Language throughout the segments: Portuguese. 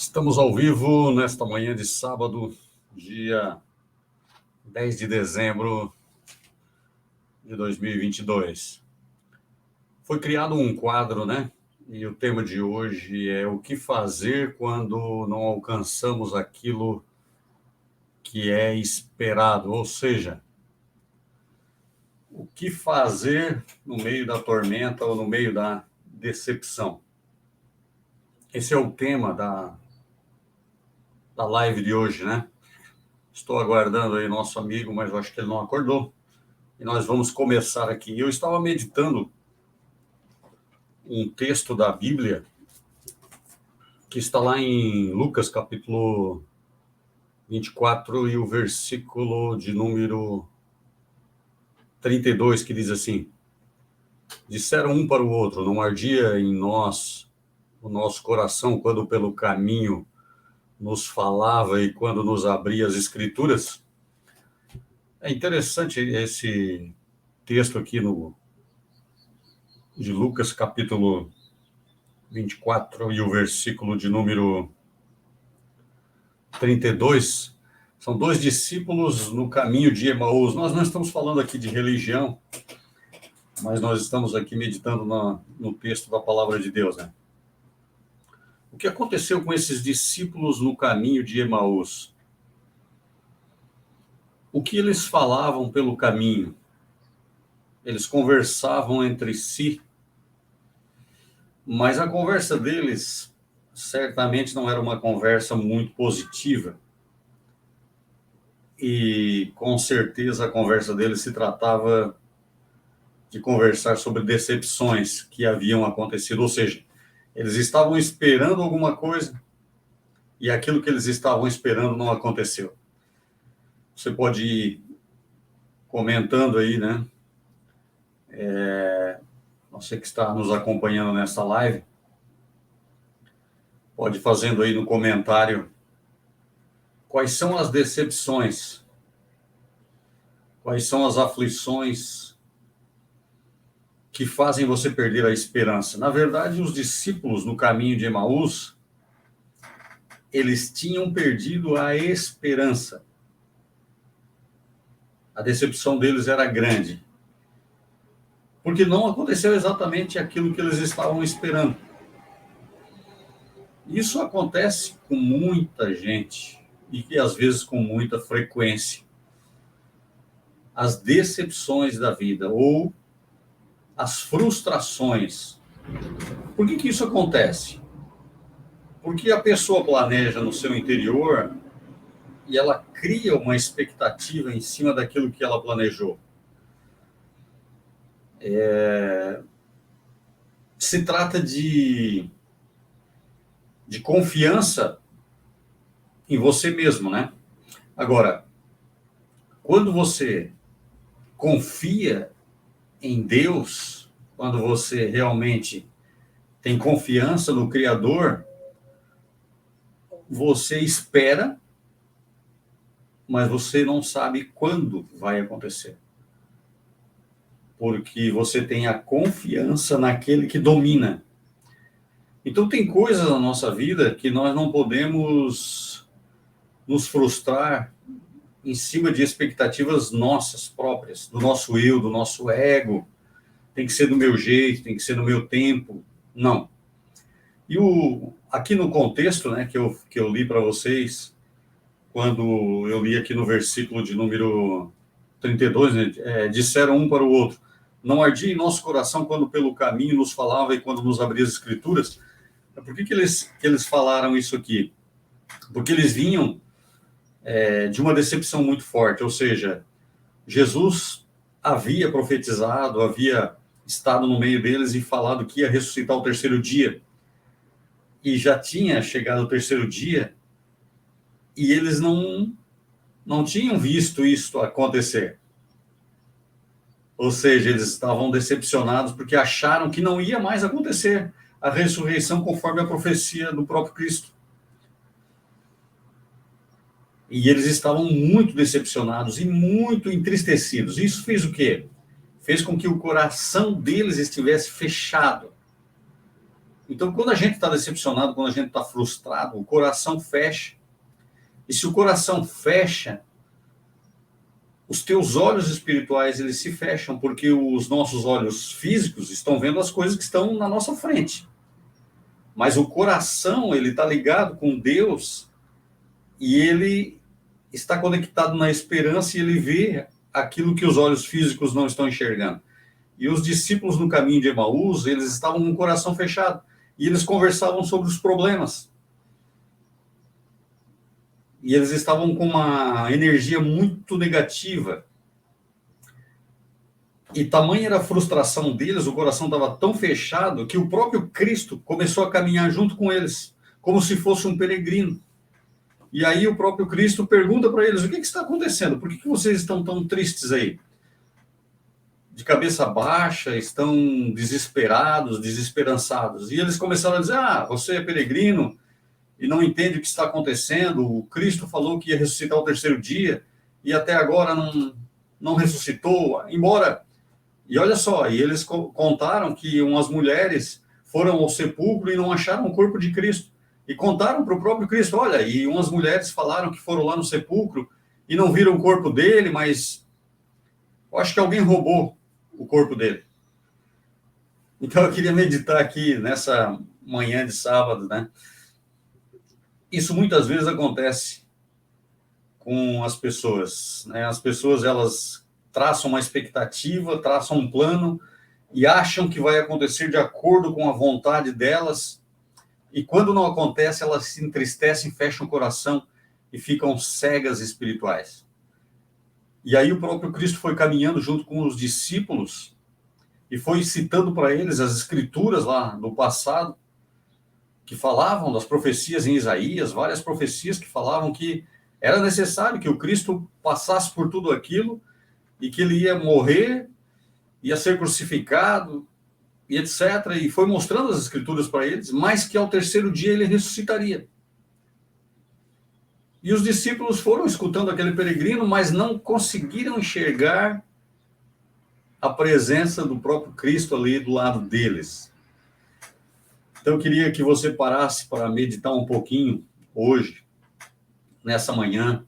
Estamos ao vivo nesta manhã de sábado, dia 10 de dezembro de 2022. Foi criado um quadro, né? E o tema de hoje é o que fazer quando não alcançamos aquilo que é esperado, ou seja, o que fazer no meio da tormenta ou no meio da decepção. Esse é o tema da live de hoje, né? Estou aguardando aí nosso amigo, mas eu acho que ele não acordou. E nós vamos começar aqui. Eu estava meditando um texto da Bíblia que está lá em Lucas, capítulo 24, e o versículo de número 32, que diz assim: disseram um para o outro, não ardia em nós o nosso coração quando pelo caminho nos falava e quando nos abria as Escrituras? É interessante esse texto aqui de Lucas, capítulo 24, e o versículo de número 32, são dois discípulos no caminho de Emaús. Nós não estamos falando aqui de religião, mas nós estamos aqui meditando no texto da palavra de Deus, né? O que aconteceu com esses discípulos no caminho de Emaús? O que eles falavam pelo caminho? Eles conversavam entre si, mas a conversa deles certamente não era uma conversa muito positiva. E com certeza a conversa deles se tratava de conversar sobre decepções que haviam acontecido, ou seja, eles estavam esperando alguma coisa e aquilo que eles estavam esperando não aconteceu. Você pode ir comentando aí, né? Você que está nos acompanhando nessa live, pode ir fazendo aí no comentário quais são as decepções, quais são as aflições que fazem você perder a esperança. Na verdade, os discípulos no caminho de Emaús, eles tinham perdido a esperança. A decepção deles era grande, porque não aconteceu exatamente aquilo que eles estavam esperando. Isso acontece com muita gente e que às vezes com muita frequência. As decepções da vida ou as frustrações. Por que isso acontece? Porque a pessoa planeja no seu interior e ela cria uma expectativa em cima daquilo que ela planejou. Se trata de confiança em você mesmo, né? Agora, quando você confia em Deus, quando você realmente tem confiança no Criador, você espera, mas você não sabe quando vai acontecer. Porque você tem a confiança naquele que domina. Então, tem coisas na nossa vida que nós não podemos nos frustrar em cima de expectativas nossas próprias, do nosso eu, do nosso ego. Tem que ser do meu jeito, tem que ser no meu tempo. Não. E aqui no contexto, né, que eu li para vocês, quando eu li aqui no versículo de número 32, né, disseram um para o outro, não ardia em nosso coração quando pelo caminho nos falava e quando nos abria as Escrituras? Por que eles falaram isso aqui? Porque eles vinham de uma decepção muito forte, ou seja, Jesus havia profetizado, havia estado no meio deles e falado que ia ressuscitar o terceiro dia, e já tinha chegado o terceiro dia, e eles não tinham visto isso acontecer. Ou seja, eles estavam decepcionados porque acharam que não ia mais acontecer a ressurreição conforme a profecia do próprio Cristo. E eles estavam muito decepcionados e muito entristecidos. Isso fez o quê? Fez com que o coração deles estivesse fechado. Então, quando a gente está decepcionado, quando a gente está frustrado, o coração fecha. E se o coração fecha, os teus olhos espirituais, eles se fecham, porque os nossos olhos físicos estão vendo as coisas que estão na nossa frente. Mas o coração, ele está ligado com Deus e ele está conectado na esperança e ele vê aquilo que os olhos físicos não estão enxergando. E os discípulos no caminho de Emaús, eles estavam com o coração fechado e eles conversavam sobre os problemas. E eles estavam com uma energia muito negativa. E tamanha era a frustração deles, o coração estava tão fechado, que o próprio Cristo começou a caminhar junto com eles, como se fosse um peregrino. E aí o próprio Cristo pergunta para eles, o que está acontecendo? Por que vocês estão tão tristes aí? De cabeça baixa, estão desesperados, desesperançados. E eles começaram a dizer, você é peregrino, e não entende o que está acontecendo, o Cristo falou que ia ressuscitar ao terceiro dia, e até agora não ressuscitou, embora... E olha só, e eles contaram que umas mulheres foram ao sepulcro e não acharam o corpo de Cristo, e contaram para o próprio Cristo, olha, e umas mulheres falaram que foram lá no sepulcro e não viram o corpo dele, mas eu acho que alguém roubou o corpo dele. Então eu queria meditar aqui nessa manhã de sábado, né? Isso muitas vezes acontece com as pessoas, né? As pessoas, elas traçam uma expectativa, traçam um plano e acham que vai acontecer de acordo com a vontade delas, e quando não acontece, elas se entristecem, fecham o coração e ficam cegas espirituais. E aí o próprio Cristo foi caminhando junto com os discípulos e foi citando para eles as escrituras lá do passado, que falavam das profecias em Isaías, várias profecias que falavam que era necessário que o Cristo passasse por tudo aquilo e que ele ia morrer, ia ser crucificado, e etc. E foi mostrando as escrituras para eles, mas que ao terceiro dia ele ressuscitaria. E os discípulos foram escutando aquele peregrino, mas não conseguiram enxergar a presença do próprio Cristo ali do lado deles. Então, eu queria que você parasse para meditar um pouquinho hoje, nessa manhã,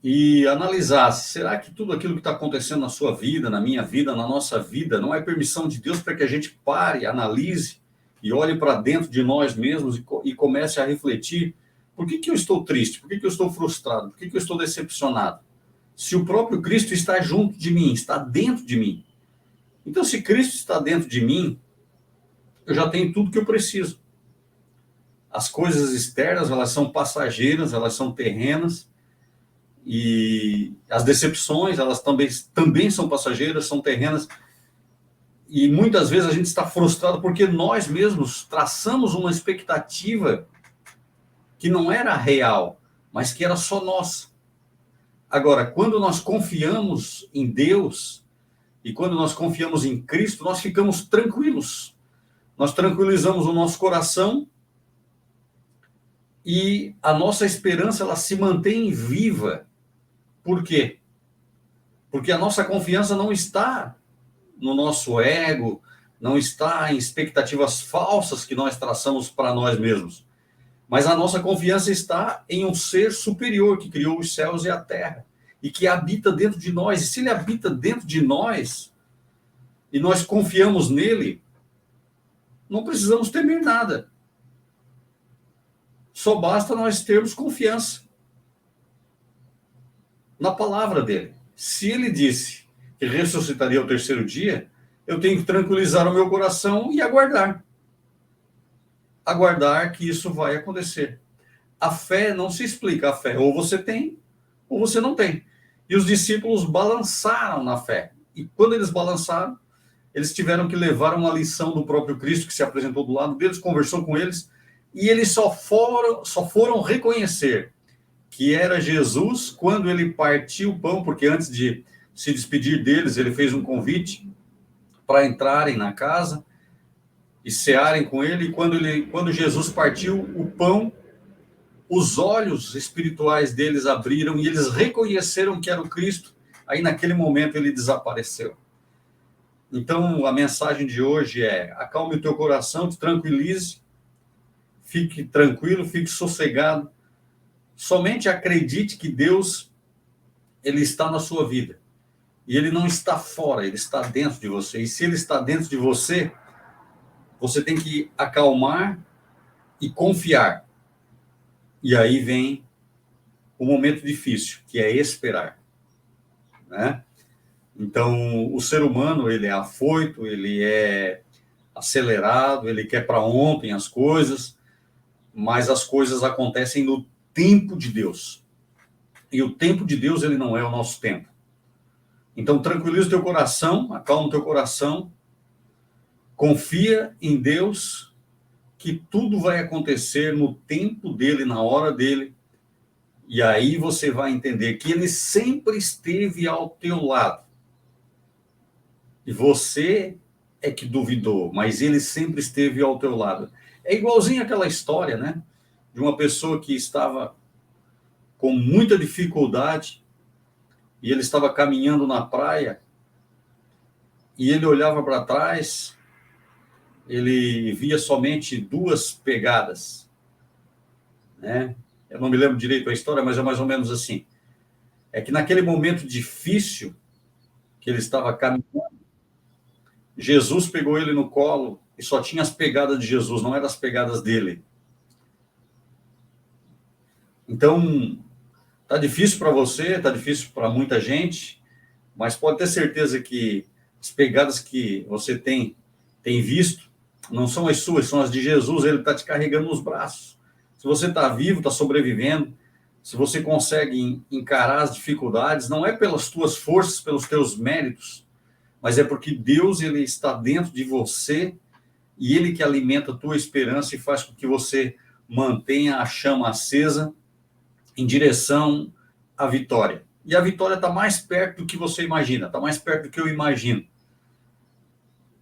e analisasse, será que tudo aquilo que está acontecendo na sua vida, na minha vida, na nossa vida, não é permissão de Deus para que a gente pare, analise e olhe para dentro de nós mesmos e comece a refletir, por que eu estou triste? Por que eu estou frustrado? Por que eu estou decepcionado? Se o próprio Cristo está junto de mim, está dentro de mim. Então, se Cristo está dentro de mim, eu já tenho tudo que eu preciso. As coisas externas, elas são passageiras, elas são terrenas, e as decepções, elas também são passageiras, são terrenas, e muitas vezes a gente está frustrado porque nós mesmos traçamos uma expectativa que não era real, mas que era só nossa. Agora, quando nós confiamos em Deus, e quando nós confiamos em Cristo, nós ficamos tranquilos. Nós tranquilizamos o nosso coração e a nossa esperança, ela se mantém viva. Por quê? Porque a nossa confiança não está no nosso ego, não está em expectativas falsas que nós traçamos para nós mesmos. Mas a nossa confiança está em um ser superior que criou os céus e a terra e que habita dentro de nós. E se ele habita dentro de nós e nós confiamos nele, não precisamos temer nada. Só basta nós termos confiança na palavra dele. Se ele disse que ressuscitaria ao terceiro dia, eu tenho que tranquilizar o meu coração e aguardar. Aguardar que isso vai acontecer. A fé não se explica. A fé ou você tem, ou você não tem. E os discípulos balançaram na fé. E quando eles balançaram, eles tiveram que levar uma lição do próprio Cristo, que se apresentou do lado deles, conversou com eles, e eles só foram reconhecer que era Jesus quando ele partiu o pão, porque antes de se despedir deles, ele fez um convite para entrarem na casa e cearem com ele, e quando Jesus partiu o pão, os olhos espirituais deles abriram e eles reconheceram que era o Cristo. Aí naquele momento ele desapareceu. Então, a mensagem de hoje é: acalme o teu coração, te tranquilize, fique tranquilo, fique sossegado. Somente acredite que Deus, ele está na sua vida. E ele não está fora, ele está dentro de você. E se ele está dentro de você, você tem que acalmar e confiar. E aí vem o momento difícil, que é esperar, né? Então, o ser humano, ele é afoito, ele é acelerado, ele quer para ontem as coisas, mas as coisas acontecem no tempo de Deus. E o tempo de Deus, ele não é o nosso tempo. Então, tranquiliza o teu coração, acalma o teu coração, confia em Deus, que tudo vai acontecer no tempo dele, na hora dele, e aí você vai entender que ele sempre esteve ao teu lado. E você é que duvidou, mas ele sempre esteve ao teu lado. É igualzinho aquela história, né? De uma pessoa que estava com muita dificuldade e ele estava caminhando na praia e ele olhava para trás, ele via somente 2 pegadas, né? Eu não me lembro direito a história, mas é mais ou menos assim. É que naquele momento difícil que ele estava caminhando, Jesus pegou ele no colo e só tinha as pegadas de Jesus, não eram as pegadas dele. Então, tá difícil para você, tá difícil para muita gente, mas pode ter certeza que as pegadas que você tem visto não são as suas, são as de Jesus. Ele está te carregando nos braços. Se você está vivo, está sobrevivendo, se você consegue encarar as dificuldades, não é pelas tuas forças, pelos teus méritos, mas é porque Deus, ele está dentro de você e ele que alimenta a tua esperança e faz com que você mantenha a chama acesa em direção à vitória. E a vitória está mais perto do que você imagina, está mais perto do que eu imagino.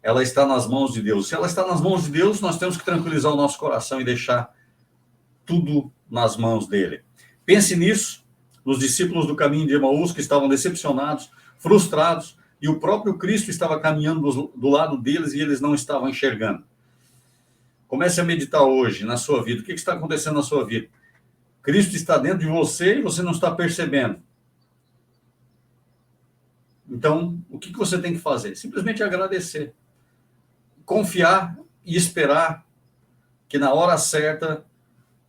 Ela está nas mãos de Deus. Se ela está nas mãos de Deus, nós temos que tranquilizar o nosso coração e deixar tudo nas mãos dele. Pense nisso, nos discípulos do caminho de Emaús que estavam decepcionados, frustrados, e o próprio Cristo estava caminhando do lado deles e eles não estavam enxergando. Comece a meditar hoje na sua vida. O que está acontecendo na sua vida? Cristo está dentro de você e você não está percebendo. Então, o que você tem que fazer? Simplesmente agradecer. Confiar e esperar que na hora certa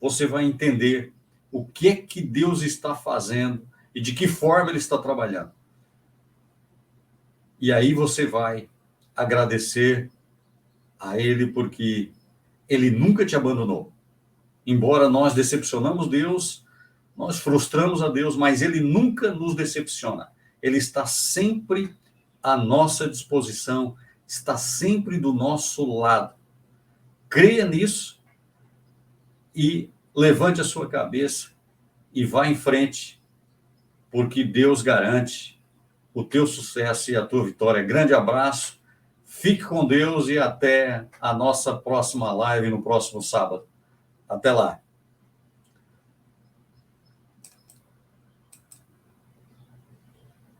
você vai entender o que Deus está fazendo e de que forma ele está trabalhando. E aí você vai agradecer a ele porque ele nunca te abandonou. Embora nós decepcionamos Deus, nós frustramos a Deus, mas ele nunca nos decepciona. Ele está sempre à nossa disposição, está sempre do nosso lado. Creia nisso e levante a sua cabeça e vá em frente, porque Deus garante o teu sucesso e a tua vitória. Grande abraço, fique com Deus e até a nossa próxima live no próximo sábado. Até lá.